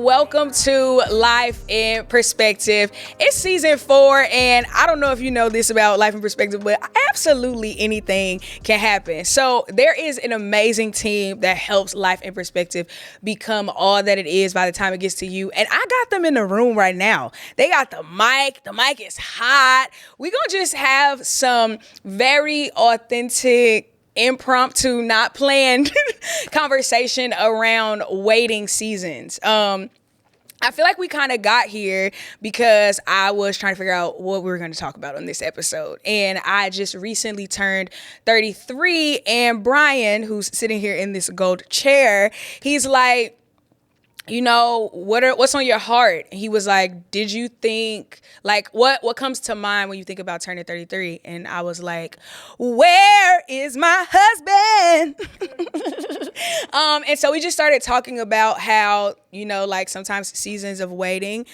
welcome to Life in Perspective. It's season 4, and I don't know if you know this about Life in Perspective, but absolutely anything can happen. So there is an amazing team that helps Life in Perspective become all that it is by the time it gets to you. And I got them in the room right now. They got the mic. The mic is hot. We're going to just have some very authentic, impromptu, not planned conversation around waiting seasons. I feel like we kind of got here because I was trying to figure out what we were going to talk about on this episode. And I just recently turned 33, and Brian, who's sitting here in this gold chair, he's like, you know, what's on your heart? And he was like, did you think, like, what comes to mind when you think about turning 33? And I was like, where is my husband? And so we just started talking about how, you know, like sometimes seasons of waiting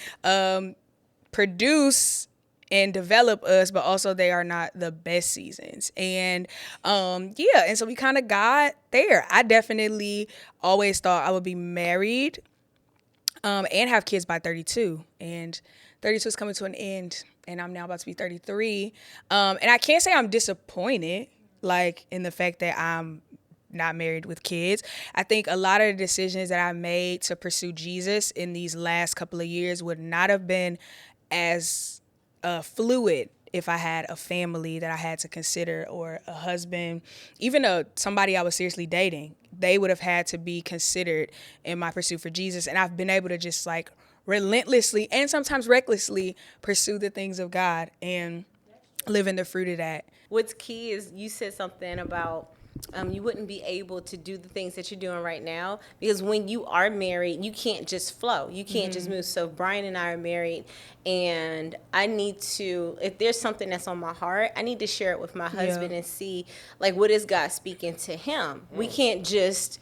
produce and develop us, but also they are not the best seasons. And and so we kind of got there. I definitely always thought I would be married and have kids by 32, and 32 is coming to an end, and I'm now about to be 33. And I can't say I'm disappointed, like, in the fact that I'm not married with kids. I think a lot of the decisions that I made to pursue Jesus in these last couple of years would not have been as fluid if I had a family that I had to consider, or a husband, even somebody I was seriously dating. They would have had to be considered in my pursuit for Jesus. And I've been able to just like relentlessly and sometimes recklessly pursue the things of God and live in the fruit of that. What's key is you said something about you wouldn't be able to do the things that you're doing right now, because when you are married, you can't just flow. You can't just move. So Brian and I are married, and I need to, if there's something that's on my heart, I need to share it with my husband and see, like, what is God speaking to him? I can't just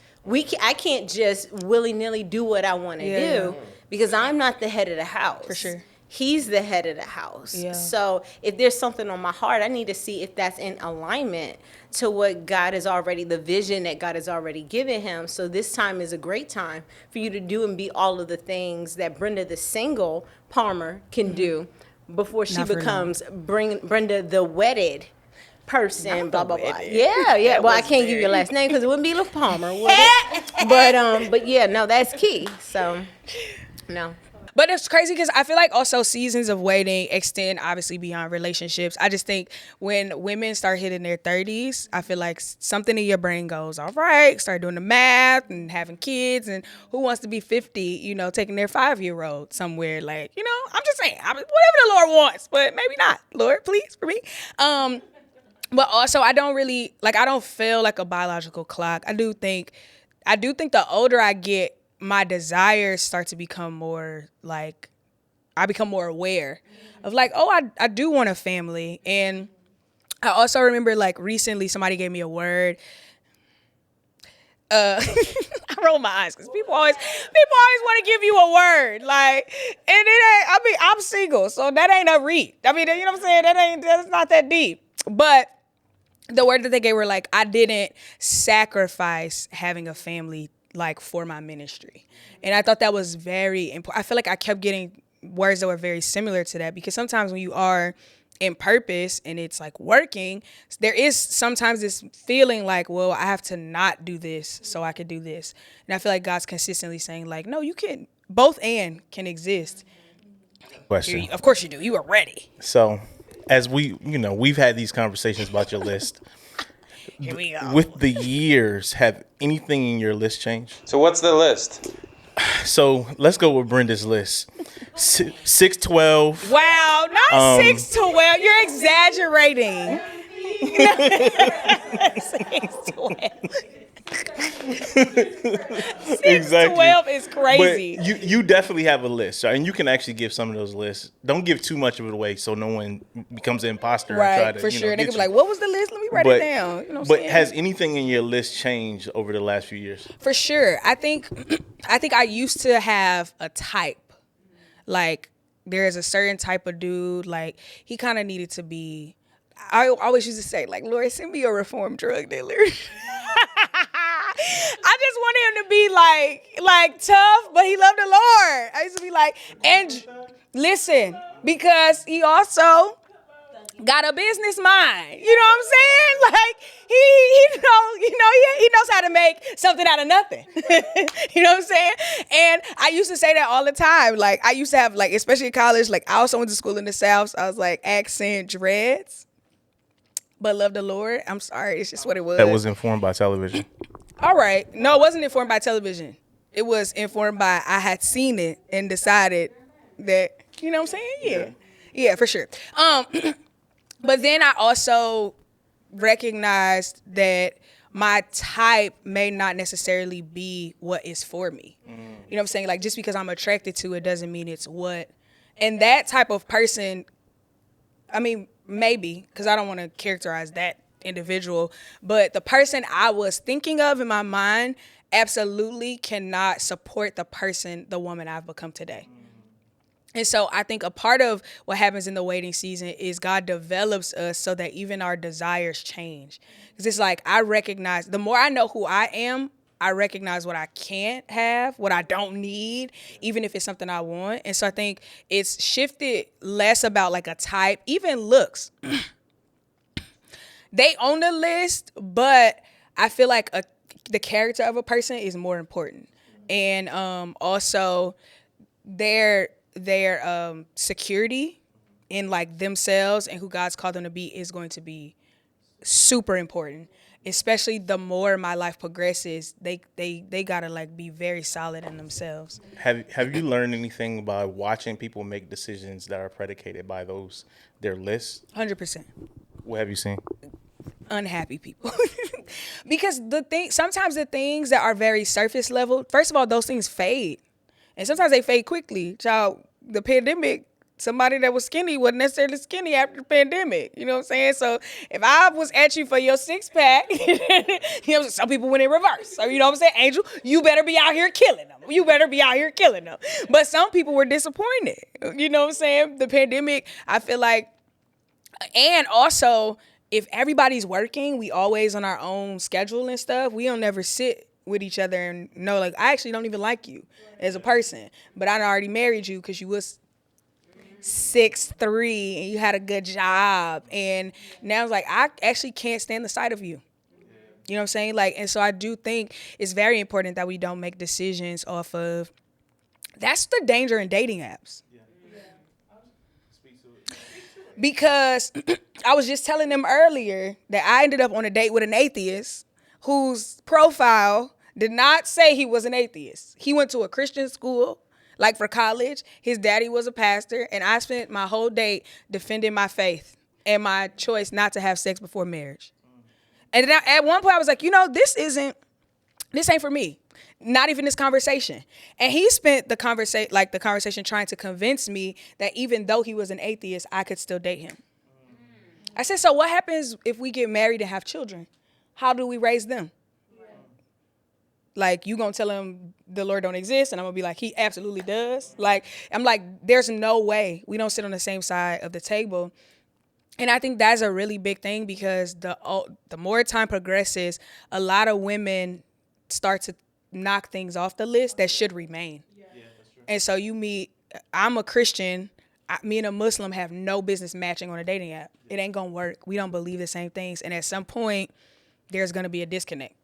willy-nilly do what I want to do, because I'm not the head of the house. For sure. He's the head of the house. Yeah. So if there's something on my heart, I need to see if that's in alignment to what God has already, the vision that God has already given him. So this time is a great time for you to do and be all of the things that Brenda, the single Palmer, can do before she becomes Brenda, the wedded person, blah, blah, blah. Yeah. Well, I can't give you your last name because it wouldn't be Palmer, would it? But yeah, no, that's key. So, no. But it's crazy because I feel like also seasons of waiting extend obviously beyond relationships. I just think when women start hitting their 30s, I feel like something in your brain goes, all right, start doing the math and having kids. And who wants to be 50, you know, taking their 5-year-old somewhere, like, you know, I'm just saying, whatever the Lord wants, but maybe not. Lord, please, for me. But also I don't feel like a biological clock. I do think the older I get, my desires start to become more like, I become more aware of like, oh, I do want a family. And I also remember like recently somebody gave me a word. I roll my eyes because people always want to give you a word. Like, and it ain't, I'm single, so that ain't a read. I mean, you know what I'm saying? That's not that deep. But the word that they gave were like, I didn't sacrifice having a family like for my ministry. And I thought that was very important. I feel like I kept getting words that were very similar to that, because sometimes when you are in purpose and it's like working, there is sometimes this feeling like, well, I have to not do this so I can do this. And I feel like God's consistently saying like, no, you can, both and can exist. Question. Of course you do. You are ready. So as we've had these conversations about your list. Here we go. With the years, have anything in your list changed? So what's the list? So let's go with Brenda's list. 6'12". Wow, not 6'12". You're exaggerating. 6'12". 6'12" is crazy. But you definitely have a list, right? And you can actually give some of those lists. Don't give too much of it away so no one becomes an imposter. Right, and try to, for sure. They could be like, what was the list? Let me write it down. You know what I'm saying? Has anything in your list changed over the last few years? For sure. I think I used to have a type. Like, there is a certain type of dude, like, he kind of needed to be, I always used to say, like, Lord, send me a reformed drug dealer. I just wanted him to be like tough, but he loved the Lord. I used to be like, and listen, because he also got a business mind. You know what I'm saying? Like he knows how to make something out of nothing. You know what I'm saying? And I used to say that all the time. Like I used to have like, especially in college, like I also went to school in the South. So I was like accent dreads, but love the Lord. I'm sorry, it's just what it was. That was informed by television. All right. No, it wasn't informed by television. It was informed by I had seen it and decided that, you know what I'm saying? Yeah, for sure. But then I also recognized that my type may not necessarily be what is for me. You know what I'm saying? Like just because I'm attracted to it doesn't mean it's what. And that type of person, I mean, maybe, because I don't want to characterize that individual, but the person I was thinking of in my mind absolutely cannot support the woman I've become today. And so I think a part of what happens in the waiting season is God develops us so that even our desires change. Because it's like I recognize, the more I know who I am, I recognize what I can't have, what I don't need, even if it's something I want. And so I think it's shifted less about like a type, even looks. They own the list, but I feel like the character of a person is more important. And also their security in like themselves and who God's called them to be is going to be super important. Especially the more my life progresses, they gotta like be very solid in themselves. Have you learned anything by watching people make decisions that are predicated by their lists? 100%. What have you seen? Unhappy people. Because sometimes the things that are very surface level, first of all, those things fade. And sometimes they fade quickly. Child, the pandemic, somebody that was skinny wasn't necessarily skinny after the pandemic. You know what I'm saying? So if I was at you for your six pack, you know, some people went in reverse. So you know what I'm saying? Angel, you better be out here killing them. You better be out here killing them. But some people were disappointed. You know what I'm saying? The pandemic, I feel like, and also if everybody's working, we always on our own schedule and stuff, we don't never sit with each other and know, like, I actually don't even like you as a person, but I already married you because you was 6'3" and you had a good job, and now it's like I actually can't stand the sight of you. You know what I'm saying? Like, and so I do think it's very important that we don't make decisions off of. That's the danger in dating apps. Because I was just telling them earlier that I ended up on a date with an atheist whose profile did not say he was an atheist. He went to a Christian school, like for college. His daddy was a pastor, and I spent my whole date defending my faith and my choice not to have sex before marriage. And then at one point I was like, you know, this ain't for me. Not even this conversation. And he spent the conversation trying to convince me that even though he was an atheist, I could still date him. I said, so what happens if we get married and have children? How do we raise them? Like, you gonna tell him the Lord don't exist, and I'm gonna be like, he absolutely does. Like, I'm like, there's no way we don't sit on the same side of the table. And I think that's a really big thing, because the more time progresses, a lot of women start to knock things off the list that should remain. Yeah, that's true. And so I'm a Christian, me and a Muslim have no business matching on a dating app. It ain't gonna work. We don't believe the same things, and at some point, there's gonna be a disconnect.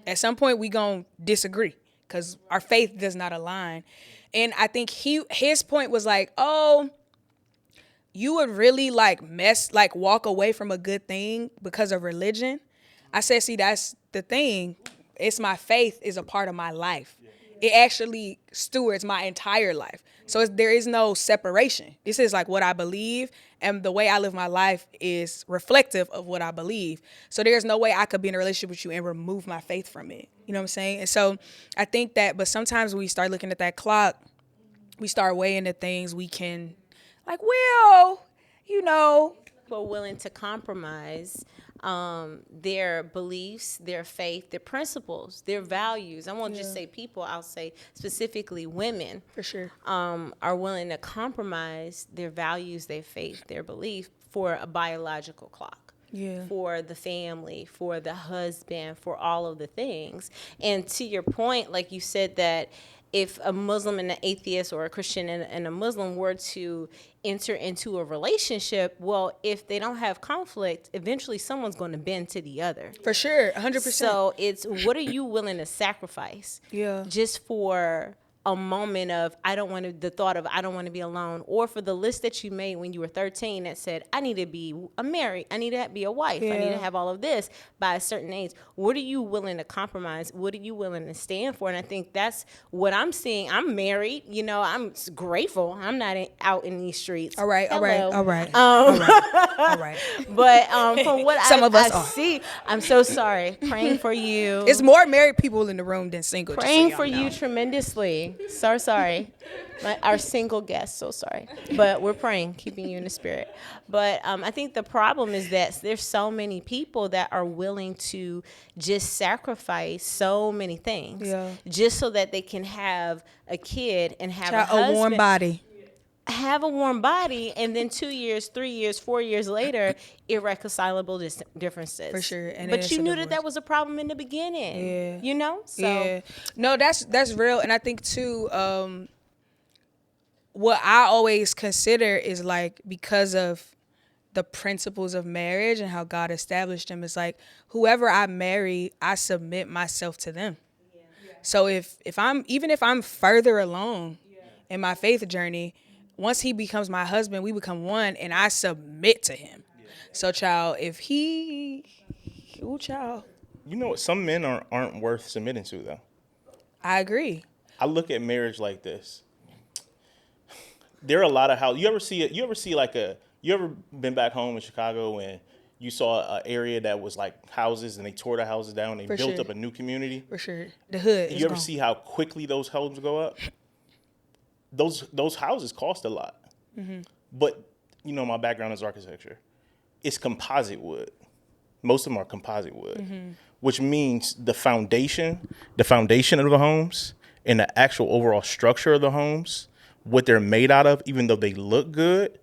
At some point, we gonna disagree because our faith does not align. And I think his point was like, oh, you would really walk away from a good thing because of religion. I said, see, that's the thing. It's my faith is a part of my life. It actually stewards my entire life. So there is no separation. This is like what I believe, and the way I live my life is reflective of what I believe. So there's no way I could be in a relationship with you and remove my faith from it. You know what I'm saying? And so I think that, but sometimes when we start looking at that clock, we start weighing the things we can, like, well, you know. People willing to compromise their beliefs, their faith, their principles, their values. I won't just say people, I'll say specifically women. For sure. Are willing to compromise their values, their faith, their belief for a biological clock. for the family, for the husband, for all of the things. And to your point, like you said, that if a Muslim and an atheist, or a Christian and a Muslim were to enter into a relationship, well, if they don't have conflict, eventually someone's going to bend to the other. For sure, 100%. So it's, what are you willing to sacrifice? Just for a moment of, I don't want to be alone, or for the list that you made when you were 13 that said, I need to be married, I need to be a wife, I need to have all of this by a certain age. What are you willing to compromise? What are you willing to stand for? And I think that's what I'm seeing. I'm married, I'm grateful. I'm not out in these streets. All right. But from what Some of us I are. see, I'm so sorry. Praying for you. It's more married people in the room than single. Praying for you tremendously. So sorry. Our single guest, so sorry. But we're praying, keeping you in the spirit. But I think the problem is that there's so many people that are willing to just sacrifice so many things just so that they can have a kid and have a husband. A warm body. Have a warm body, and then 2 years, 3 years, 4 years later, irreconcilable differences. For sure. And but you knew that was a problem in the beginning. So no, that's real. And I think too, what I always consider is like, because of the principles of marriage and how God established them, is like, whoever I marry, I submit myself to them. So if I'm further along in my faith journey, once he becomes my husband, we become one, and I submit to him. So, child, child. You know what? Some men aren't worth submitting to, though. I agree. I look at marriage like this. There are a lot of houses. You ever been back home in Chicago and you saw an area that was like houses, and they tore the houses down, and they built up a new community? For sure. The hood. You ever see how quickly those homes go up? Those houses cost a lot. But, my background is architecture. It's composite wood. Most of them are composite wood, which means the foundation of the homes and the actual overall structure of the homes, what they're made out of, even though they look good,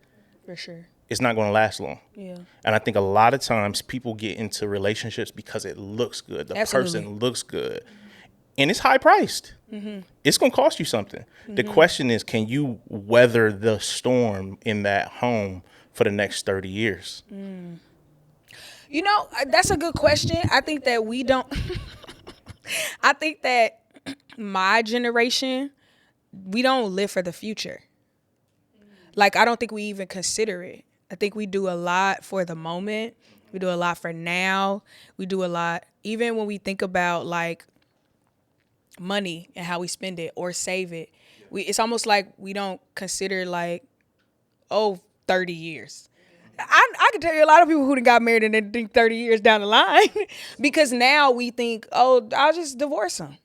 for sure, it's not going to last long. Yeah. And I think a lot of times people get into relationships because it looks good. The person looks good. And it's high priced. It's going to cost you something. The question is, can you weather the storm in that home for the next 30 years? That's a good question. I think that we don't. I think that my generation, we don't live for the future. Like, I don't think we even consider it. I think we do a lot for the moment. We do a lot for now. We do a lot, even when we think about like money and how we spend it or save it. It's almost like we don't consider like, 30 years. I can tell you a lot of people who got married and then think 30 years down the line because now we think, I'll just divorce him.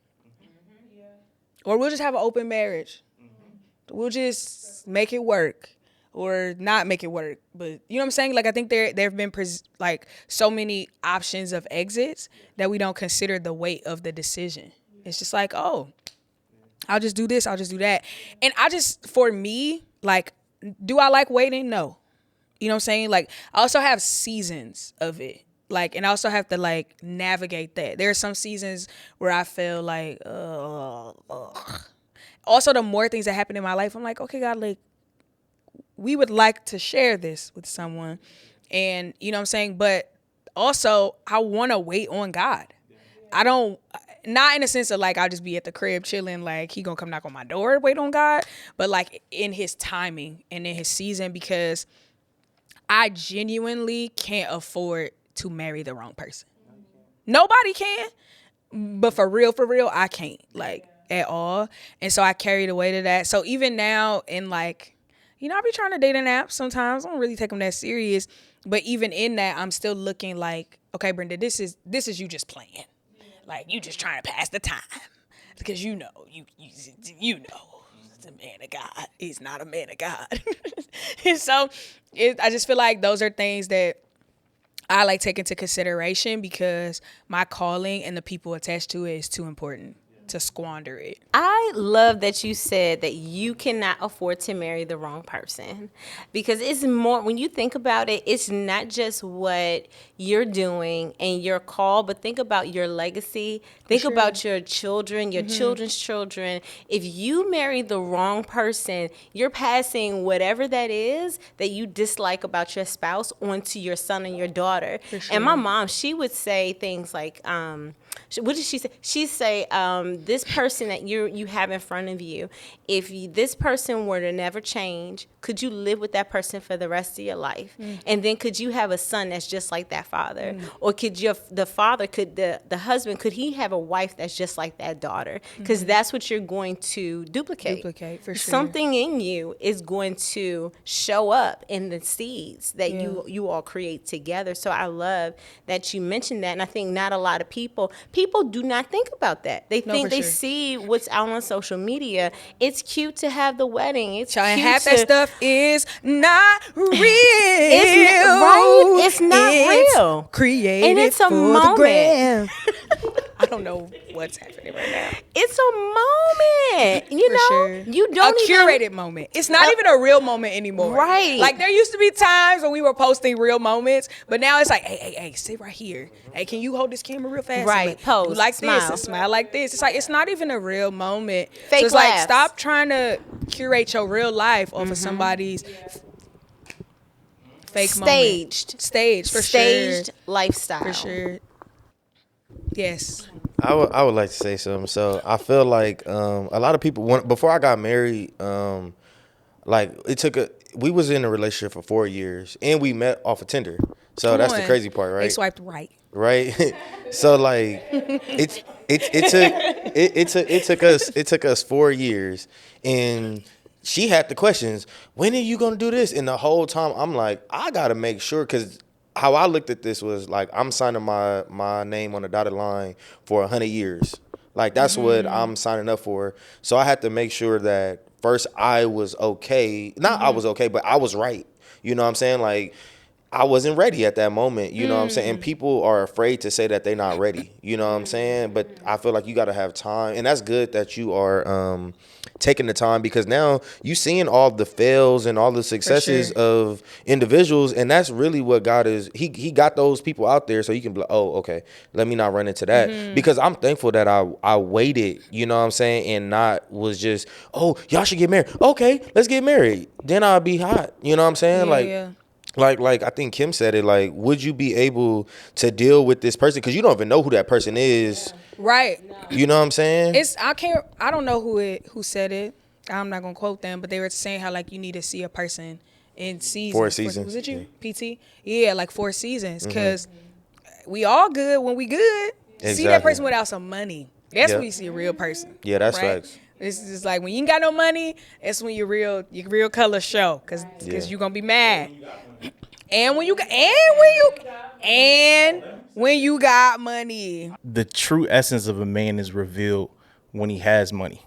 Or we'll just have an open marriage. We'll just make it work or not make it work. But you know what I'm saying? Like, I think there have been so many options of exits that we don't consider the weight of the decision. It's just like, I'll just do this, I'll just do that. And for me, like, do I like waiting? No. You know what I'm saying? Like, I also have seasons of it. Like, and I also have to like navigate that. There are some seasons where I feel like, Also, the more things that happen in my life, I'm like, okay, God, like, we would like to share this with someone. And you know what I'm saying? But also, I want to wait on God. I don't, not in the sense of like, I'll just be at the crib chilling, like he gonna come knock on my door, wait on God, but like in his timing and in his season, because I genuinely can't afford to marry the wrong person. Nobody can, but for real, I can't, like, at all. And so I carry the weight of that. So even now in like, I be trying to date an app sometimes. I don't really take them that serious. But even in that, I'm still looking like, okay, Brenda, this is you just playing. Like, you just trying to pass the time. Because you know, the man of God is not a man of God. And so I just feel like those are things that I like take into consideration because my calling and the people attached to it is too important. to squander it. I love that you said that you cannot afford to marry the wrong person, because it's more, when you think about it, it's not just what you're doing and your call, but think about your legacy. Think about your children, your children's children. If you marry the wrong person, you're passing whatever that is that you dislike about your spouse onto your son and your daughter. And my mom, she would say things like, what did she say? She'd say, this person that you have in front of you, if this person were to never change, could you live with that person for the rest of your life? And then could you have a son that's just like that father? Or could the husband, could he have a wife that's just like that daughter? Because that's what you're going to duplicate. For sure. Something in you is going to show up in the seeds that you all create together. So I love that you mentioned that. And I think not a lot of people do not think about that. They think they see what's out on social media. It's cute to have the wedding. It's cute half that stuff is not real. It's not real. Created and it's a for moment. The gram. I don't know what's happening right now. It's a moment. You know, sure. You don't a curated moment. It's not even a real moment anymore. Right. Like there used to be times when we were posting real moments, but now it's like, hey, sit right here. Hey, can you hold this camera real fast? Right. Pose. Do like smile. this and smile like this. It's like it's not even a real moment. Fake so it's laughs. like stop trying to curate your real life off of somebody's fake Staged. moment. Staged for Staged sure. lifestyle. For sure. Yes. I would like to say something. So I feel like a lot of people, before I got married, like we was in a relationship for 4 years and we met off of Tinder. So that's the crazy part, right? They swiped right. Right. So like it took us 4 years, and she had the questions, when are you gonna do this? And the whole time I'm like, I gotta make sure, because how I looked at this was like, I'm signing my name on the dotted line for 100 years. Like that's what I'm signing up for. So I had to make sure that first I was okay. Not I was okay, but I was right. You know what I'm saying? Like I wasn't ready at that moment. You know what I'm saying? And people are afraid to say that they're not ready. You know what I'm saying? But I feel like you got to have time. And that's good that you are taking the time, because now you seeing all the fails and all the successes of individuals. And that's really what God is. He got those people out there so you can be like, oh, okay, let me not run into that. Because I'm thankful that I waited, you know what I'm saying? And not was just, oh, y'all should get married. Okay, let's get married. Then I'll be hot. You know what I'm saying? Like I think Kim said it, like, would you be able to deal with this person? Because you don't even know who that person is. Right. You know what I'm saying? I don't know who said it. I'm not gonna quote them, but they were saying how like you need to see a person in seasons. 4 seasons. Was it you? Yeah. PT? Yeah, like 4 seasons. Because we all good when we good. Exactly. See that person without some money. That's when you see a real person. Yeah, that's right? facts. It's just like when you ain't got no money, that's when your real colors show. Cause you're gonna be mad. And when you got money. The true essence of a man is revealed when he has money.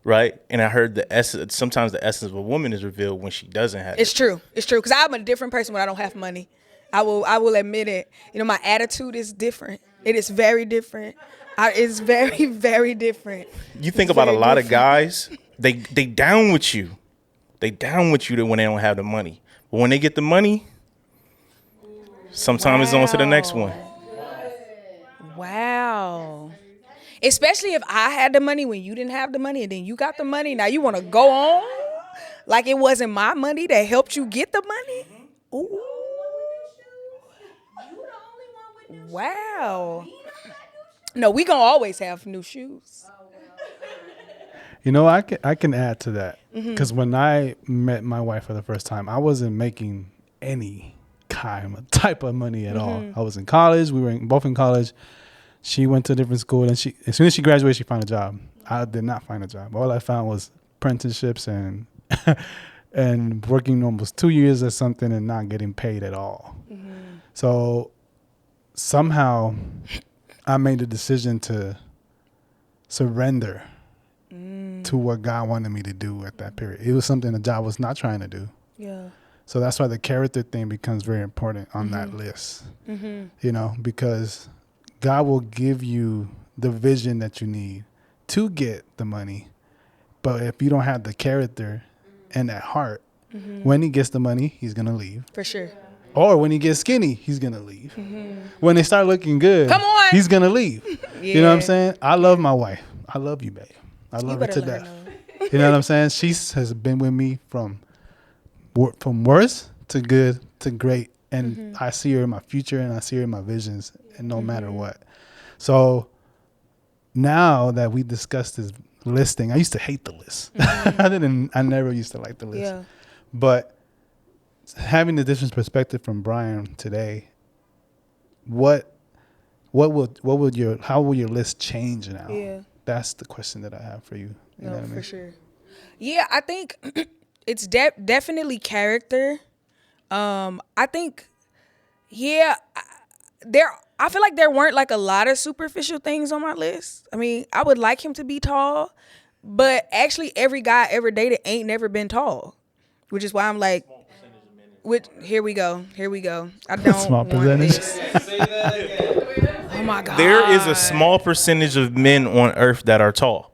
Right? And I heard sometimes the essence of a woman is revealed when she doesn't have it. It's true. Because I'm a different person when I don't have money. I will admit it. You know, my attitude is different. It is very different. It's very, very different. You think about a lot of guys, they down with you. They down with you when they don't have the money. But when they get the money, sometimes it's on to the next one. Wow. Especially if I had the money when you didn't have the money, and then you got the money. Now you want to go on like it wasn't my money that helped you get the money? Ooh. Wow. No, we gonna always have new shoes. You know, I can add to that, because when I met my wife for the first time, I wasn't making any type of money at all. I was in college. We were both in college. She went to a different school, and as soon as she graduated, she found a job. I did not find a job. All I found was apprenticeships and and working almost 2 years or something and not getting paid at all. So somehow I made the decision to surrender to what God wanted me to do at that period. It was something that God was not trying to do. Yeah. So that's why the character thing becomes very important on that list. You know, because God will give you the vision that you need to get the money. But if you don't have the character and that heart, when he gets the money, he's going to leave. For sure. Or when he gets skinny, he's going to leave. When they start looking good, Come on. he's going to leave. You know what I'm saying? I love my wife. I love you, babe. I love her to better let death. her You know what I'm saying? She has been with me from worse to good to great. And I see her in my future and I see her in my visions, and no matter what. So now that we discussed this listing, I used to hate the list. I never used to like the list. Yeah. But having the different perspective from Brian today, how will your list change now? Yeah. That's the question that I have for you. You know what I mean? For sure. Yeah, I think it's definitely character. I think, I feel like there weren't like a lot of superficial things on my list. I mean, I would like him to be tall, but actually every guy I ever dated ain't never been tall, which is why I'm like, here we go. I don't Small want percentage. this. Oh my God. There is a small percentage of men on earth that are tall.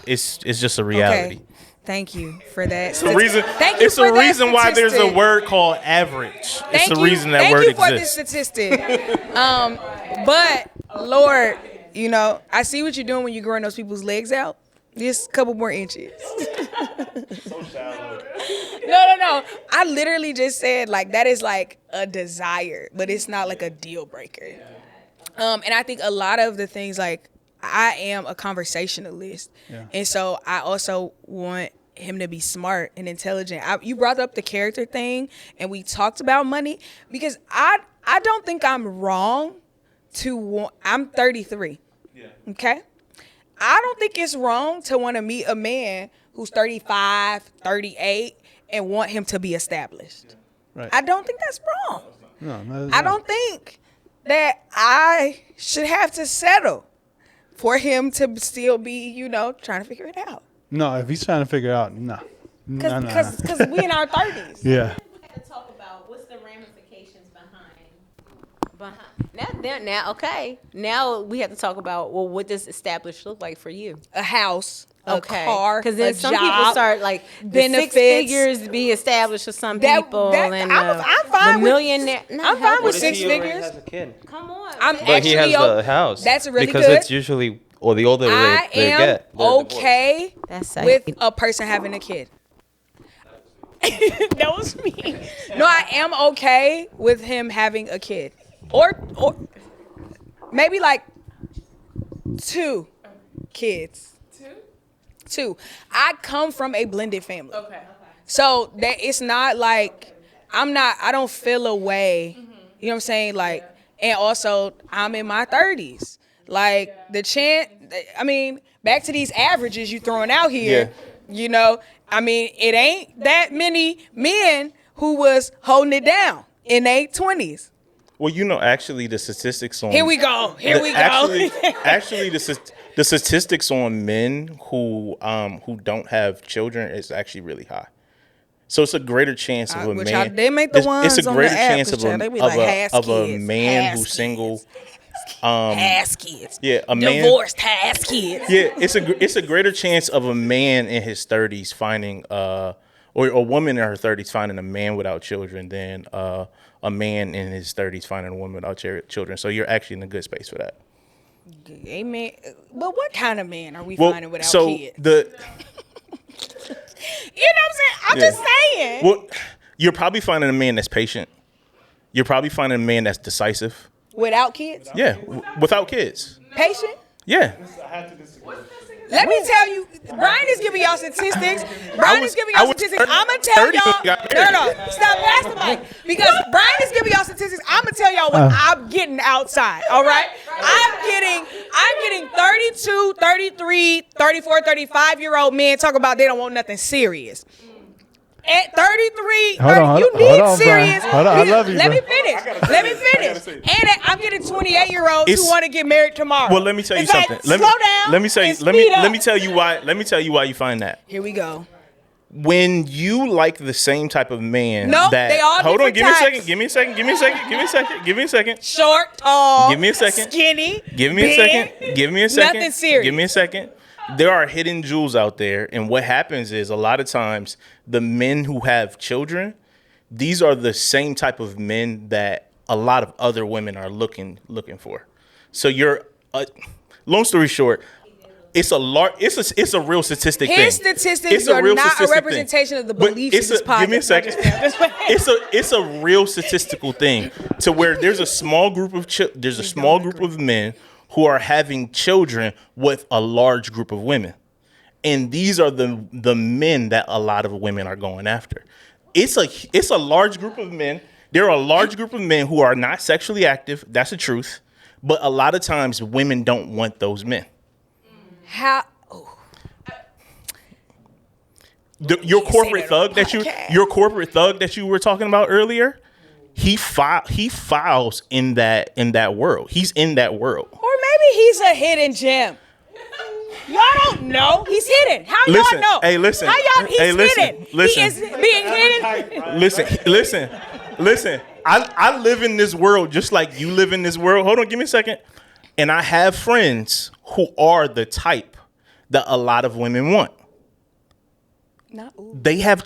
It's just a reality. Okay. Thank you for that. It's the reason. Thank you It's for the that reason why there's a statistic. word called average. It's the reason that Thank word you for exists. this statistic. But Lord, I see what you're doing when you're growing those people's legs out. Just a couple more inches. So shallow. No. I literally just said like that is like a desire, but it's not like a deal breaker. And I think a lot of the things, like, I am a conversationalist, and so I also want him to be smart and intelligent. You brought up the character thing, and we talked about money, because I don't think I'm wrong to want. I'm 33. Yeah. Okay. I don't think it's wrong to want to meet a man who's 35, 38, and want him to be established. Right. I don't think that's wrong. No, I don't think that I should have to settle for him to still be, trying to figure it out. No, if he's trying to figure it out, no. Because we in our 30s. Yeah. We have to talk about what's the ramifications behind. Now we have to talk about, well, what does established look like for you? A house, a Okay. car, Because then a some job, people start like benefits. the 6 figures to be established for some people, and I'm fine the with millionaire. I'm fine with What if 6 he already figures. has a kid? Come on. But he has the house. That's really because good. it's usually, or the older I they am get. they're divorced. okay That's with a person having a kid. That was me. No, I am okay with him having a kid, or maybe like 2 kids. Two. I come from a blended family. Okay. So that it's not like I don't feel a way. You know what I'm saying? Like, and also I'm in my 30s. Like back to these averages you throwing out here. Yeah. It ain't that many men who was holding it down in their 20s. Well, actually, the statistics on Here we go. Actually, the statistics on men who don't have children is actually really high. So it's a greater chance of a man. They make the ones it's a on greater the app, chance of they be like, a man who's single. Has kids. Yeah, a man divorced has kids. Yeah, it's a greater chance of a man in his 30s finding or a woman in her 30s finding a man without children than a man in his 30s finding a woman without children. So you're actually in a good space for that. Amen. But what kind of man are we finding without kids? You know what I'm saying? I'm just saying. Well, you're probably finding a man that's patient. You're probably finding a man that's decisive. Without kids? Yeah, without kids. Patient? Yeah. Let me tell you, Brian is giving y'all statistics. I'm going to tell y'all. No. Stop passing the mic. Because Brian is giving y'all statistics. I'm going to tell y'all what I'm getting outside. All right? I'm getting 32, 33, 34, 35-year-old men talk about they don't want nothing serious. At 33, you need serious. Hold on, I love you. Let me finish. And I'm getting 28-year-olds who want to get married tomorrow. Well, let me tell you It's something. Like, slow down. Let me tell you why you find that. Here we go. When you like the same type of man Nope, that they all hold on, different types. give me a second. Short, tall, Give me a second. skinny, Give me a big. second. Give me a second. Nothing serious. Give me a second. There are hidden jewels out there, and what happens is a lot of times the men who have children, these are the same type of men that a lot of other women are looking for. So long story short, it's a real statistic thing. His statistics It's a are real not a statistic representation thing. of the But beliefs of this podcast. Give me a second. It's a real statistical thing to where there's a small group of men who are having children with a large group of women, and these are the men that a lot of women are going after. It's a large group of men. There are a large group of men who are not sexually active. That's the truth. But a lot of times women don't want those men. How? Your corporate thug that you were talking about earlier, he files in that world. He's in that world. Or maybe he's a hidden gem. Y'all don't know. He's hidden. How Listen, y'all know? hey, listen. How y'all? He's Hey, listen, hidden. listen. He is being hidden. Listen. I live in this world just like you live in this world. Hold on, give me a second. And I have friends who are the type that a lot of women want. They have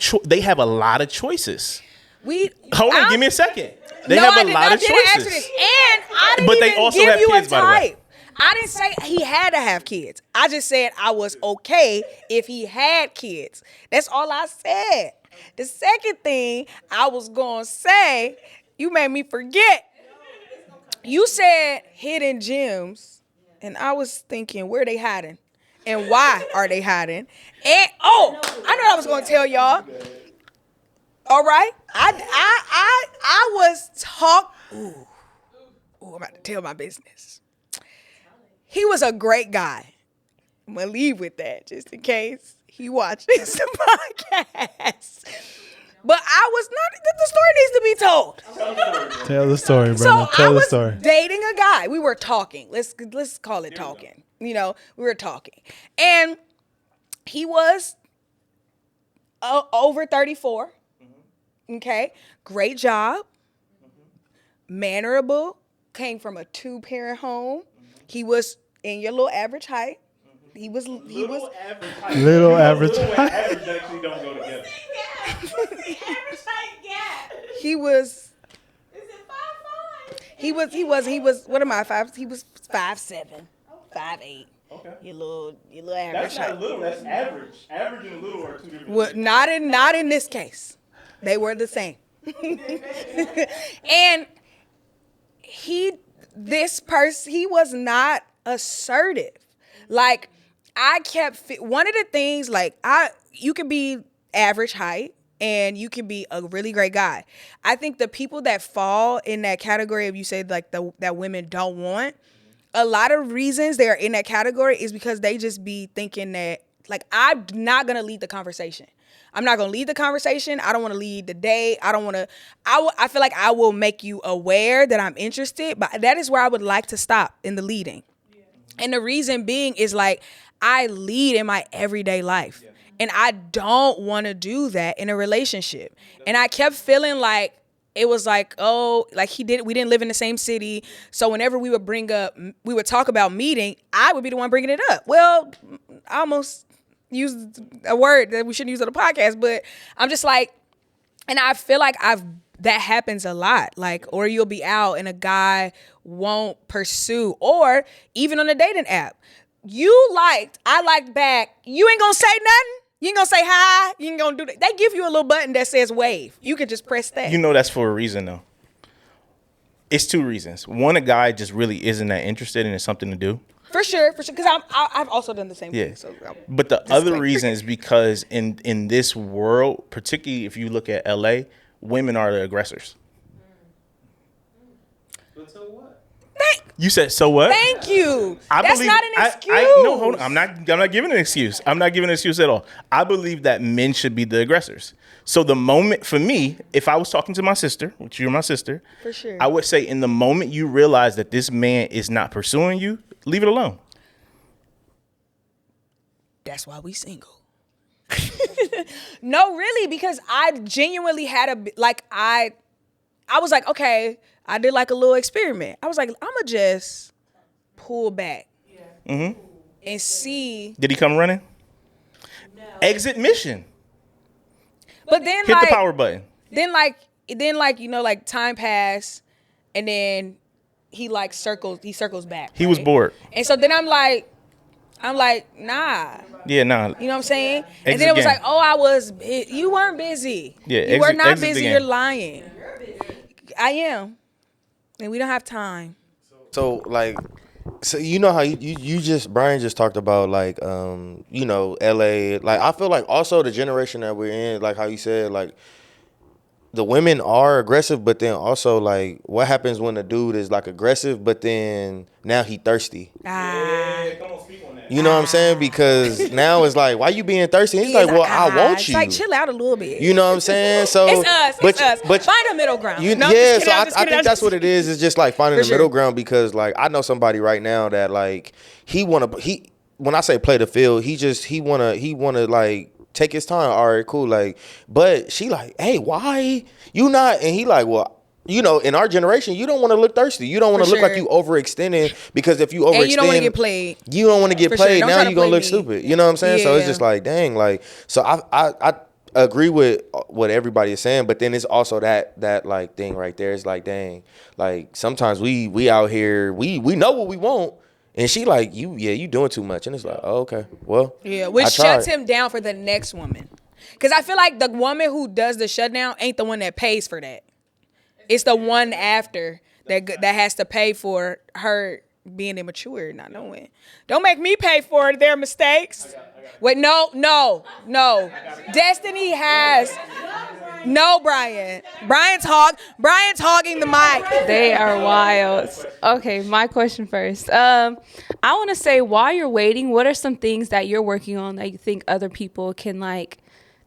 a lot of choices. Hold on, give me a second. They have a lot of choices. And I didn't But they even also give have you kids, a by the way. type. I didn't say he had to have kids. I just said I was okay if he had kids. That's all I said. The second thing I was going to say, you made me forget. You said hidden gems, and I was thinking, where are they hiding? And why are they hiding? And I know I was going to tell y'all. All right? I was Ooh, I'm about to tell my business. He was a great guy. I'm going to leave with that just in case he watches the podcast. But I was not, the story needs to be told. Tell the story, Brenda. So Tell the I story. was dating a guy. We were talking. Let's call it talking. You know, we were talking. And he was over 34. Okay. Great job. Mannerable. Came from a 2-parent home. He was in your little average height. He was Little average height. Little average average actually don't go together. He was. Is it 5'5"? He was. What am I? 5. He was 5'7", 5'8". Okay. Your little average That's not height. little. That's average. Average and little are two different. Well, not in this case. They were the same. And he was not assertive. Like, I kept one of the things, like, you can be average height and you can be a really great guy. I think the people that fall in that category of, you said, like, that women don't want, a lot of reasons they are in that category is because they just be thinking that, like, I'm not gonna lead the conversation. I'm not gonna lead the conversation. I don't want to lead the day. I feel like I will make you aware that I'm interested, but that is where I would like to stop in the leading. And the reason being is, like, I lead in my everyday life. Yeah. And I don't want to do that in a relationship. And I kept feeling like it was like, we didn't live in the same city. So whenever we would talk about meeting, I would be the one bringing it up. Well, I almost used a word that we shouldn't use on the podcast, but I'm just like, and I feel like that happens a lot. Like, or you'll be out and a guy won't pursue, or even on a dating app, I liked back. You ain't gonna say nothing. You ain't gonna say hi. You ain't gonna do that. They give you a little button that says wave. You can just press that. You know that's for a reason, though. It's 2 reasons. One, a guy just really isn't that interested and it's something to do. For sure. Because I've also done the same thing. So but the other reason is because in this world, particularly if you look at LA, women are the aggressors. But so what? You said so what? Thank you. That's not an excuse. No, hold on. I'm not giving an excuse. I'm not giving an excuse at all. I believe that men should be the aggressors. So the moment, for me, if I was talking to my sister, which you're my sister, for sure, I would say in the moment you realize that this man is not pursuing you, leave it alone. That's why we single. No, really, because I genuinely had I was like, okay, I did like a little experiment. I was like, I'ma just pull back and see. Did he come running? No. Exit mission. But then hit the power button. Then time passed, and then he circles back. He was bored. And so then I'm like, nah. Yeah, nah. You know what I'm saying? Exit and then it was game. like, oh, you weren't busy. Yeah, you were not exit busy. the You're game. lying. I am, and we don't have time. So like, so you know how you just Brian just talked about like LA. Like I feel like also the generation that we're in, like how you said, like the women are aggressive, but then also like what happens when a dude is like aggressive, but then now he thirsty. You know what I'm saying? Because now it's like, why you being thirsty? He's like, well, I want you. It's like, chill out a little bit. You know what I'm saying? So it's us. But find a middle ground. I think that's what it is. It's just like finding the middle ground, because like I know somebody right now that like when I say play the field, he wanna like take his time. All right, cool. Like, but she like, hey, why you not? And he like, well, in our generation, you don't want to look thirsty. You don't want to look like you overextending, because if you overextend, and you don't want to get played. You don't want to get played. Sure. Now you're gonna look stupid. You know what I'm saying? Yeah. So it's just like, dang, like, so I agree with what everybody is saying, but then it's also that like thing right there. It's like, dang, like sometimes we out here, we know what we want. And she like, you doing too much. And it's like, oh, okay, well. Yeah, which shuts him down for the next woman. Because I feel like the woman who does the shutdown ain't the one that pays for that. It's the one after that has to pay for her being immature, not knowing. Don't make me pay for their mistakes. Wait, no. Destiny has... No, Brian. Brian's hogging the mic. They are wild. Okay, my question first. I want to say, while you're waiting, what are some things that you're working on that you think other people can like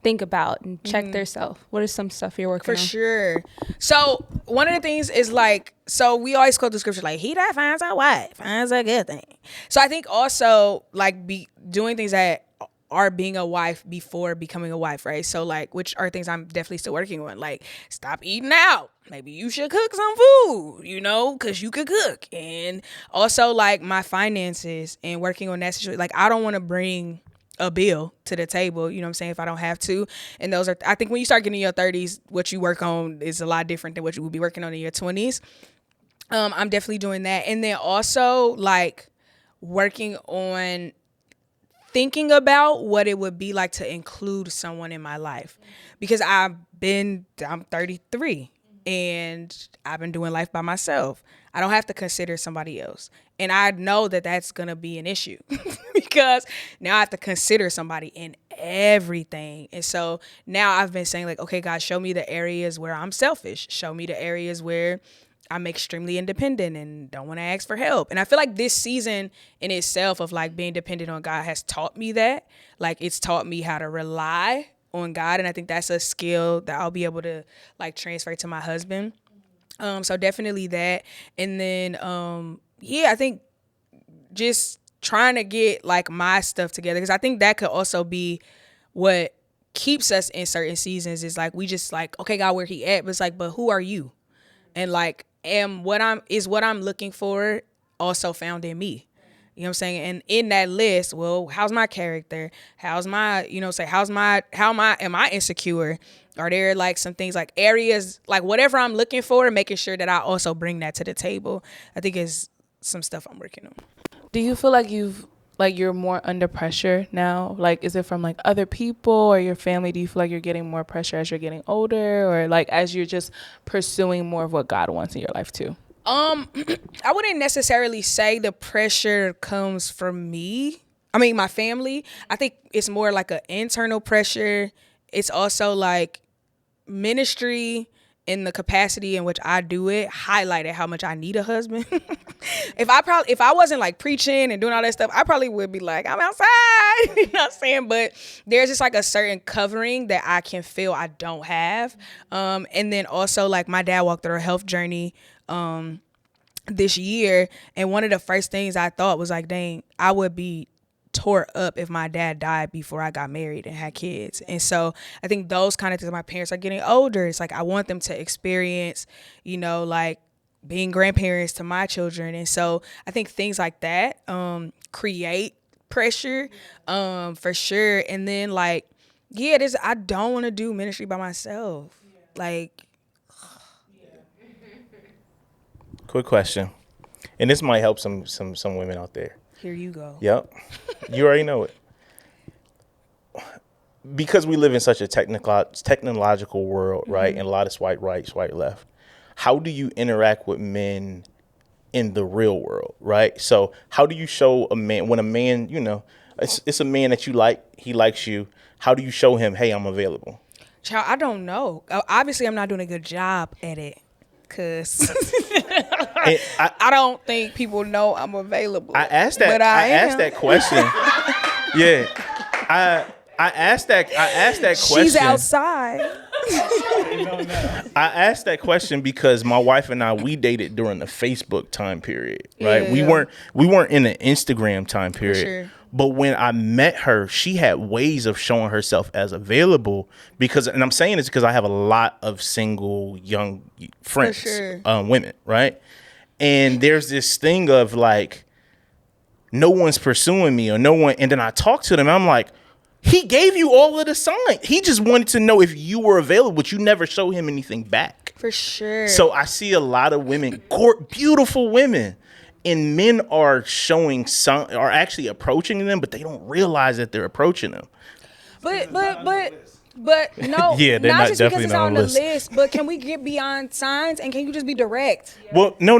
think about and check their self? What is some stuff you're working on? For sure. So one of the things is like, so we always quote the scripture like, he that finds a wife finds a good thing. So I think also like doing things that are being a wife before becoming a wife, right? So like, which are things I'm definitely still working on. Like, stop eating out. Maybe you should cook some food, because you could cook. And also like my finances and working on that situation. Like, I don't want to bring a bill to the table, you know what I'm saying, if I don't have to. And those are, I think when you start getting in your 30s, what you work on is a lot different than what you would be working on in your 20s. I'm definitely doing that. And then also like working on thinking about what it would be like to include someone in my life, because I'm 33 and I've been doing life by myself. I don't have to consider somebody else. And I know that that's going to be an issue because now I have to consider somebody in everything. And so now I've been saying like, okay, God, show me the areas where I'm selfish. Show me the areas where I'm extremely independent and don't want to ask for help. And I feel like this season in itself of like being dependent on God has taught me that. Like, it's taught me how to rely on God. And I think that's a skill that I'll be able to like transfer to my husband. So definitely that. And then, I think just trying to get like my stuff together, because I think that could also be what keeps us in certain seasons is like, we just like, okay, God, where he at? But it's like, but who are you? And like, what I'm looking for also found in me. You know what I'm saying? And in that list, well, how's my character? How's my, am I insecure? Are there like some things like areas, like whatever I'm looking for, making sure that I also bring that to the table, I think is some stuff I'm working on. Do you feel like you're more under pressure now? Like, is it from like other people or your family? Do you feel like you're getting more pressure as you're getting older, or like as you're just pursuing more of what God wants in your life too? I wouldn't necessarily say the pressure comes from me. I mean, my family. I think it's more like an internal pressure. It's also like ministry in the capacity in which I do it highlighted how much I need a husband. If I wasn't like preaching and doing all that stuff, I probably would be like, I'm outside. You know what I'm saying? But there's just like a certain covering that I can feel I don't have. And then also like my dad walked through a health journey this year, and one of the first things I thought was like, dang, I would be tore up if my dad died before I got married and had kids. And so I think those kind of things, my parents are getting older. It's like I want them to experience, like being grandparents to my children. And so I think things like that create pressure for sure. And then I don't want to do ministry by myself. Quick question, and this might help some women out there. Here you go. Yep. You already know it. Because we live in such a technological world, right? And a lot of swipe right, swipe left. How do you interact with men in the real world, right? So how do you show a man, when a man, it's a man that you like, he likes you. How do you show him, hey, I'm available? Child, I don't know. Obviously, I'm not doing a good job at it. Because I don't think people know I'm available. I asked that. I asked that question. Yeah, I asked that question. She's outside. I asked that question because my wife and I, we dated during the Facebook time period, right? Yeah. We weren't in the Instagram time period. Sure. But when I met her, she had ways of showing herself as available and I'm saying this because I have a lot of single young friends, sure. Women, right? And there's this thing of no one's pursuing me or no one. And then I talk to them. I'm like, he gave you all of the signs. He just wanted to know if you were available, but you never show him anything back. For sure. So I see a lot of women, beautiful women. And men are are actually approaching them, but they don't realize that they're approaching them. But no, yeah, they're not just because definitely it's not on on the the list. list. But can we get beyond signs and can you just be direct? Well, no.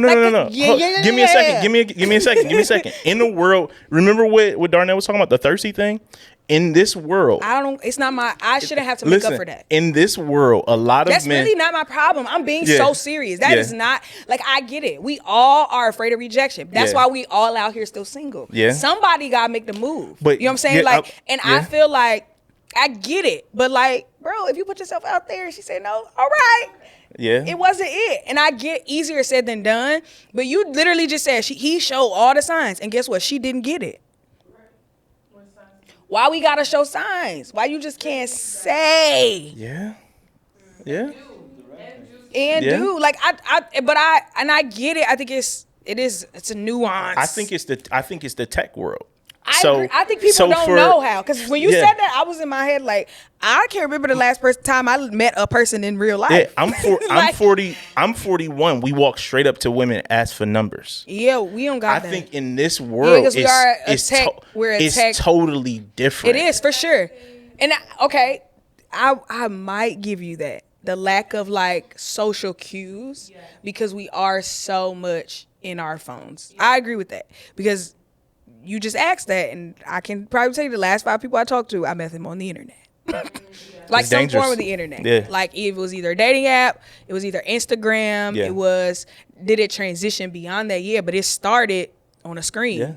Yeah, Give me a second. Give me a second. In the world, remember what Darnell was talking about, the thirsty thing? In this world, it's not I shouldn't have to make up for that. In this world, a lot of That's men. really not my problem. I'm being so serious. That is not I get it. We all are afraid of rejection. That's why we all out here still single. Yeah. Somebody gotta make the move. But, you know what I'm saying? I feel like I get it. But bro, if you put yourself out there and she said no, all right. Yeah. It wasn't it. And I get easier said than done. But you literally just said he showed all the signs. And guess what? She didn't get it. Why we gotta show signs? Why you just can't say? Yeah. And do I get it. I think it's a nuance. I think it's the tech world. I think people don't know how. Because when you said that, I was in my head I can't remember the last time I met a person in real life. Yeah, I'm 40. I'm 41. We walk straight up to women, ask for numbers. Yeah, we don't got that. I think in this world, it's totally different. It is for sure. And I might give you that. The lack of social cues because we are so much in our phones. I agree with that because you just asked that, and I can probably tell you the last 5 people I talked to, I met them on the internet. It's some dangerous. form of the internet. Yeah. It was either a dating app, it was either Instagram, did it transition beyond that? Yeah, but it started on a screen. Yeah.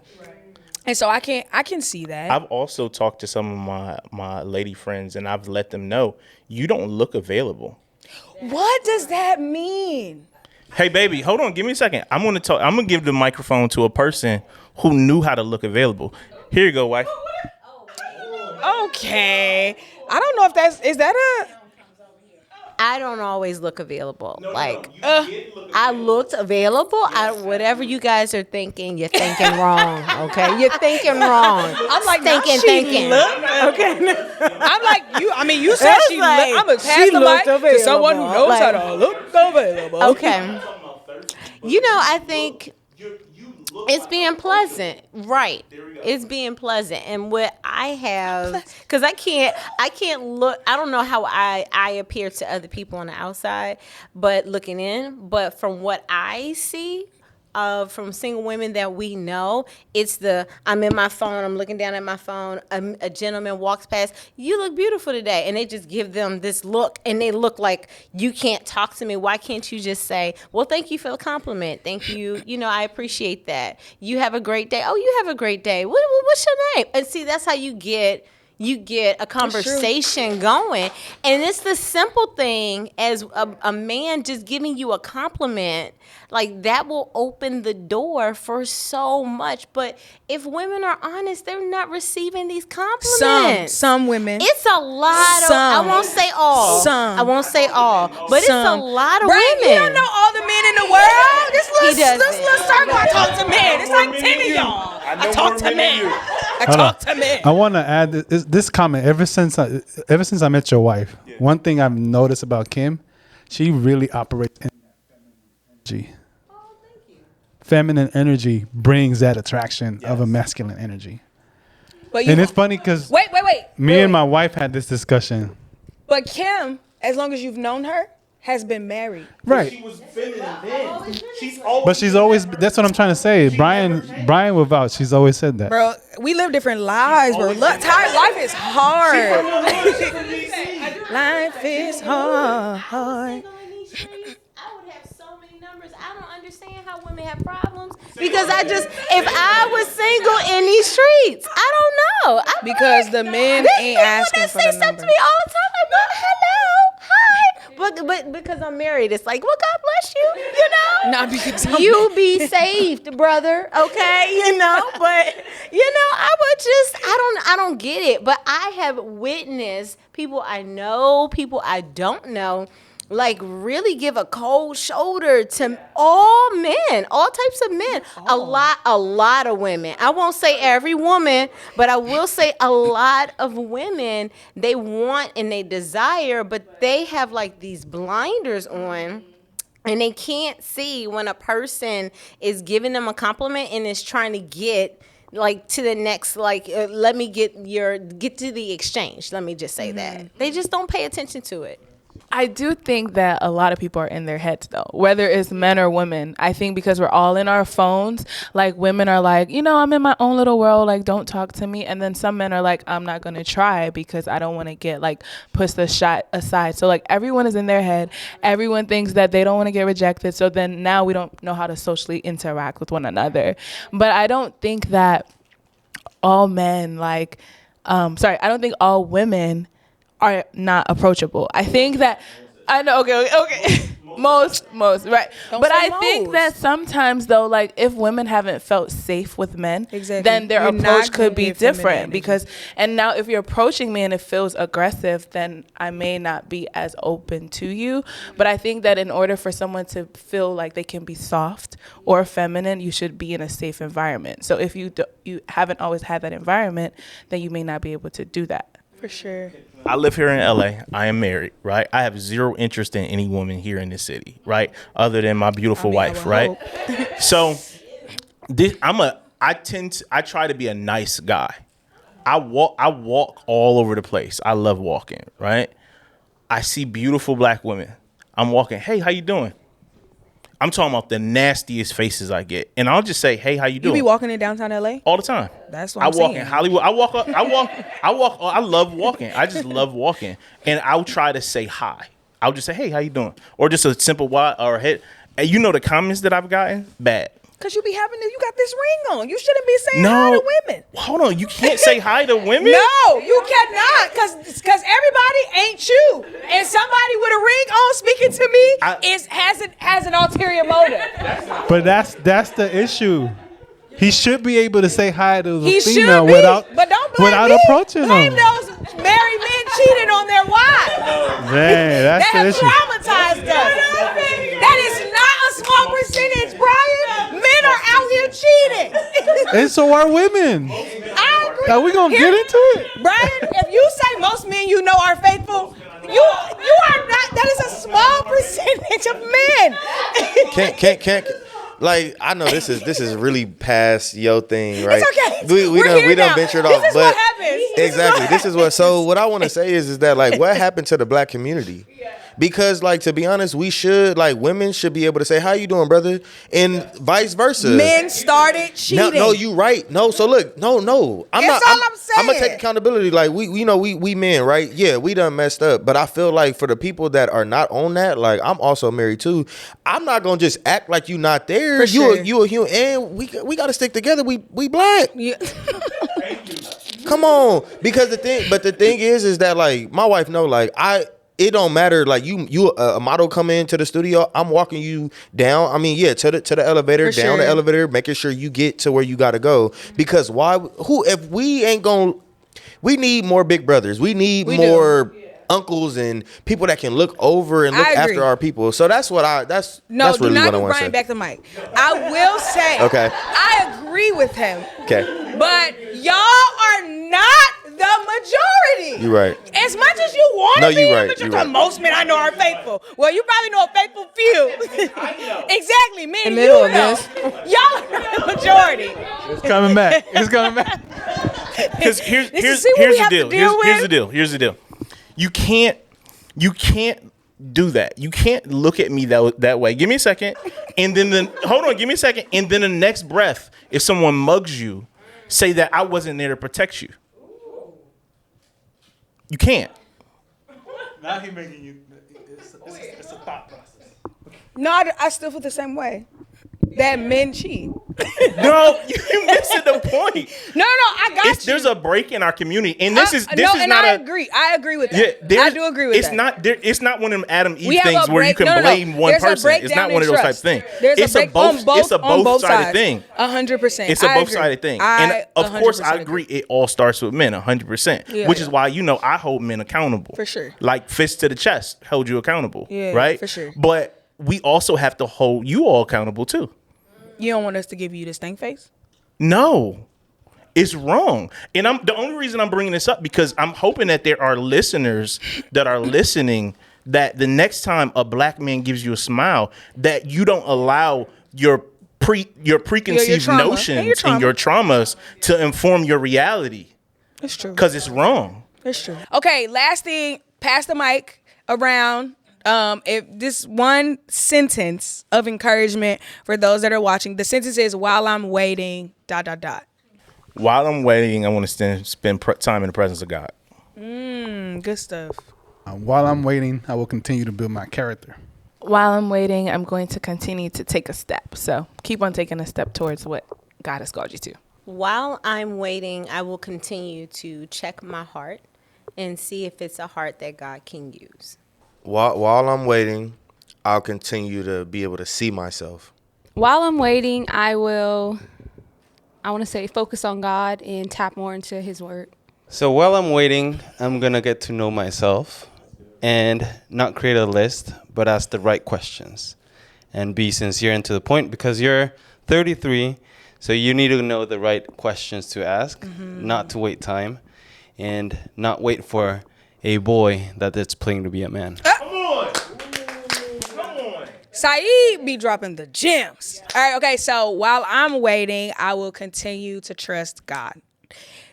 And so I can see that. I've also talked to some of my lady friends, and I've let them know, you don't look available. What does that mean? Hey, baby, hold on. Give me a second. I'm going to give the microphone to a person who knew how to look available. Here you go, wife. Okay. I don't know if is that a... I don't always look available. I looked available. Whatever you guys are thinking, you're thinking wrong. Okay, you're thinking wrong. I'm thinking. Okay. I'm you. I mean, you said she looked. I'm gonna pass the mic to someone who knows how to look available. Okay. I think it's being pleasant, right? It's being pleasant, and what I have, because I can't look. I don't know how I appear to other people on the outside, but looking in. But from what I see, from single women that we know, it's I'm in my phone, I'm looking down at my phone, a gentleman walks past, you look beautiful today, and they just give them this look, and they look like, you can't talk to me, why can't you just say, well, thank you for the compliment, thank you, I appreciate that, you have a great day, oh, you have a great day, what's your name? And see, that's how you get you get a conversation going. And it's the simple thing as a man just giving you a compliment, like that will open the door for so much. But if women are honest, they're not receiving these compliments. Some women. It's a lot of, I won't say all. I won't say all, but it's a lot of women. You don't know all the men in the world. This little circle, I talk to men. It's like 10 of y'all. I talk to men. I talk to men. I want to add this comment. Ever since I met your wife, one thing I've noticed about Kim, she really operates in energy. Feminine energy brings that attraction of a masculine energy. And it's funny because wait. Me and my wife had this discussion. But Kim, as long as you've known her, has been married. Right. She was feminine then. She's always. That's what I'm trying to say. Brian will vouch. She's always said that. Bro, we live different lives, bro. Life is hard. Life is hard. How women have problems because if I was single in these streets, I don't know. Because the men ain't asking for the number. They say stuff to me all the time, like, well, hello, hi. But because I'm married, it's like, well, God bless you, you know. Not because you be saved, brother. Okay, you know. But you know, I don't get it. But I have witnessed people I know, people I don't know, like really give a cold shoulder to all men, all types of men. A lot of women. I won't say every woman, but I will say a lot of women, they want and they desire, but they have like these blinders on. And they can't see when a person is giving them a compliment and is trying to get like to the next, like, let me get to the exchange. Let me just say that. They just don't pay attention to it. I do think that a lot of people are in their heads, though, whether it's men or women. I think because we're all in our phones, like women are like, you know, I'm in my own little world, like, don't talk to me. And then some men are like, I'm not going to try because I don't want to get like push the shot aside. So like everyone is in their head. Everyone thinks that they don't want to get rejected. So then now we don't know how to socially interact with one another. But I don't think that all men I don't think all women are not approachable. I think that I know. Okay. most right. But I think that sometimes though, like if women haven't felt safe with men, then their approach could be different. Because and now if you're approaching me and it feels aggressive, then I may not be as open to you. But I think that in order for someone to feel like they can be soft or feminine, you should be in a safe environment. So if you haven't always had that environment, then you may not be able to do that. For sure. I live here in LA. I am married, right? I have zero interest in any woman here in this city, right? Other than my beautiful wife, right? So I try to be a nice guy. I walk all over the place. I love walking, right? I see beautiful black women. I'm walking, hey, how you doing? I'm talking about the nastiest faces I get. And I'll just say, hey, how you doing? You be walking in downtown LA? All the time. That's what I'm saying. I walk in Hollywood. I love walking. I just love walking. And I'll try to say hi. I'll just say, hey, how you doing? Or just a simple why or hey. And you know the comments that I've gotten? Bad. Because you got this ring on. You shouldn't be saying hi to women. Hold on. You can't say hi to women? No, you cannot. Because everybody ain't you. And somebody with a ring on speaking to me has an ulterior motive. But that's the issue. He should be able to say hi to the female without approaching them. Blame those married men cheating on their wives. Man, that's the issue. Traumatized us. That is not a small percentage, Brian. Men are out here cheating. And so are women. I agree. Are we going to get into it? Brian, if you say most men you know are faithful, you are not. That is a small percentage of men. Can't. Like, I know this is really past your thing, right? It's okay. We done ventured off. This is what happens. Exactly. This is what. So what I want to say is that like what happened to the black community? Because like to be honest, women should be able to say, "How you doing, brother?" and vice versa. Men started cheating. No, you right. No, so look, no. I'm saying. I'm gonna take accountability. Like we men, right? Yeah, we done messed up. But I feel like for the people that are not on that, like I'm also married too. I'm not gonna just act like you not there. You a human, and we gotta stick together. We black. Yeah. Come on, because the thing is that like my wife know like it don't matter like you a model come into the studio, I'm walking you down. I mean, yeah, to the elevator, For down sure. the elevator, making sure you get to where you gotta go. Because if we ain't gonna, we need more big brothers. We need more uncles and people that can look over and look after our people. So that's really what I want to say. No, do not give Brian back the mic. I will say, Okay. I agree with him. Okay. But y'all are not the majority. You're right. As much as you want to be you're the right. majority, You're right. most men I know are faithful. Well, you probably know a faithful few. I know. Exactly, men. The middle of know. this. Y'all are the majority. It's coming back. It's coming back. Because here's see what we the have to deal. deal Here's the deal. You can't do that. You can't look at me that way. Give me a second, and then hold on. Give me a second, and then the next breath, if someone mugs you, say that I wasn't there to protect you. You can't. Now he making you. It's a thought process. No, I still feel the same way. That men cheat. No, you're missing the point. No, I got you. There's a break in our community, and this is not I agree. I agree with that. I do agree with that. It's not one of them Adam Eve We have things a where you break- can no. blame one There's a person. It's breakdown not one of in those type trust. things. There's It's a break on both It's a both sided sides. thing. 100%. It's a I both agree. sided thing. I And of course, I 100% agree. It all starts with men, 100%. Yeah. Which is why I hold men accountable For sure. Like fist to the chest, hold you accountable. Yeah, right. for sure. But we also have to hold you all accountable too. You don't want us to give you the stank face? No, it's wrong. And the only reason I'm bringing this up because I'm hoping that there are listeners that are listening that the next time a black man gives you a smile, that you don't allow your preconceived trauma. notions and your traumas to inform your reality. That's true. Because it's wrong. That's true. Okay, last thing, pass the mic around. If this one sentence of encouragement for those that are watching, the sentence is while I'm waiting, ... While I'm waiting, I want to spend time in the presence of God. Good stuff. While I'm waiting, I will continue to build my character. While I'm waiting, I'm going to continue to take a step. So keep on taking a step towards what God has called you to. While I'm waiting, I will continue to check my heart and see if it's a heart that God can use. While I'm waiting, I'll continue to be able to see myself. While I'm waiting, I want to say focus on God and tap more into his word. So while I'm waiting, I'm going to get to know myself and not create a list, but ask the right questions and be sincere and to the point because you're 33, so you need to know the right questions to ask, not to wait time and not wait for a boy that it's playing to be a man. Come on. Saeed be dropping the gems. All right, okay, so while I'm waiting, I will continue to trust God.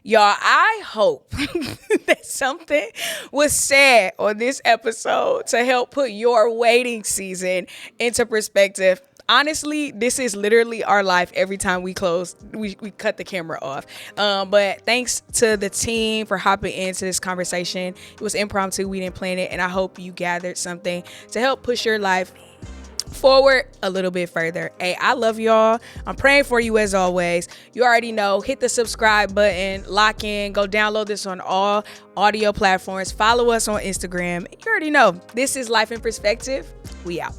Y'all, I hope that something was said on this episode to help put your waiting season into perspective. Honestly, this is literally our life every time we cut the camera off. But thanks to the team for hopping into this conversation. It was impromptu. We didn't plan it. And I hope you gathered something to help push your life forward a little bit further. Hey, I love y'all. I'm praying for you as always. You already know, hit the subscribe button, lock in, go download this on all audio platforms. Follow us on Instagram. You already know, this is Life in Perspective. We out.